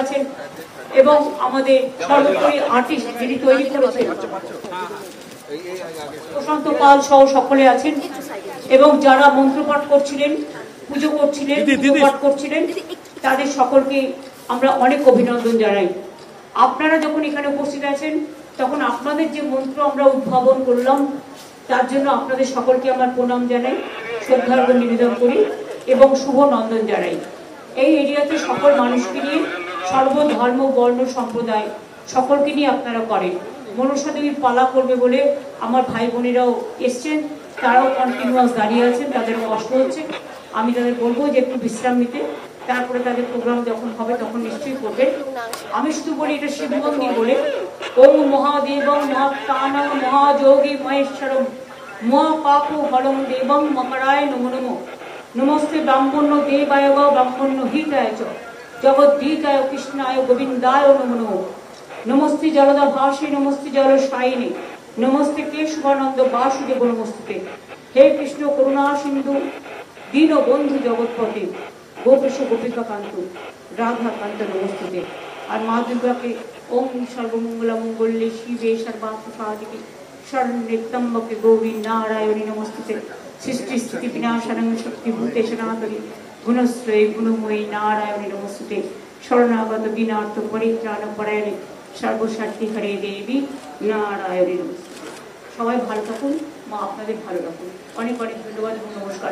আছেন এবং আমাদের সর্বোপরি আর্টিস্ট যিনি তৈরি করেছেন প্রশান্ত পাল সহ সকলে আছেন এবং যারা মন্ত্রপাঠ করছিলেন, পুজো করছিলেন, পাঠ করছিলেন, তাদের সকলকে আমরা অনেক অভিনন্দন জানাই। আপনারা যখন এখানে উপস্থিত আছেন তখন আপনাদের যে মন্ত্র আমরা উদ্ভাবন করলাম তার জন্য আপনাদের সকলকে আমার প্রণাম জানাই, শ্রদ্ধার্ঘ্য নিবেদন করি এবং শুভ নন্দন জানাই। এই এরিয়াতে সকল মানুষকে নিয়ে সর্বধর্ম বর্ণ সম্প্রদায় সকলকে নিয়ে আপনারা করেন। মনসা দেবীর পালা করবে বলে আমার ভাই বোনেরাও এসছেন, তারাও কন্টিনিউয়াস দাঁড়িয়ে আছেন, তাদের কষ্ট হচ্ছে। আমি তাদের বলবো যে একটু বিশ্রাম নিতে, তারপরে তাদের প্রোগ্রাম যখন হবে তখন নিশ্চয়ই করবে। আমি শুধু বলি এটা শিব মন্দির বলে, ওম মহাদেবং মহাত্মানং মহাযোগী মহেশ্বরম মহাপাপু হরং দেবং মকরায় নমো নমো নমস্তে ব্রাহ্মণ্য দেবায় ব্রাহ্মণ্য হিতায় চ জগদ্দীতায় কৃষ্ণায় গোবিন্দায় নমো নমো নমস্তে জলদা ভাসে নমস্তে জল সায়িনী নমস্তে কেশবানন্দ বাসুদেব নমস্তে। হে কৃষ্ণ করুণা সিন্ধু দীন বন্ধু জগৎপতি গোপেশ গোপিকা কান্ত রাধা কান্ত নমস্তে। আর মা দুর্গাকে ওম সর্বমঙ্গলা মঙ্গলে শিবে সর্বার্থ সাধিকে শরণ্যে ত্র্যম্বকে গৌরী নারায়ণী নমস্তে। সৃষ্টি স্থিতি বিনাশানং শক্তি ভূতে সনাতনী গুণশ্রয়ে গুণময়ী নারায়ণী নমস্তে। শরণাগত বিনার্থ পরিত্রাণ পরায়ণে সর্বশক্তি হরে দেবী নারায়ণী নমস্তে। সবাই ভালো থাকুন, মা আপনাদের ভালো রাখুন। অনেক অনেক ধন্যবাদ এবং নমস্কার।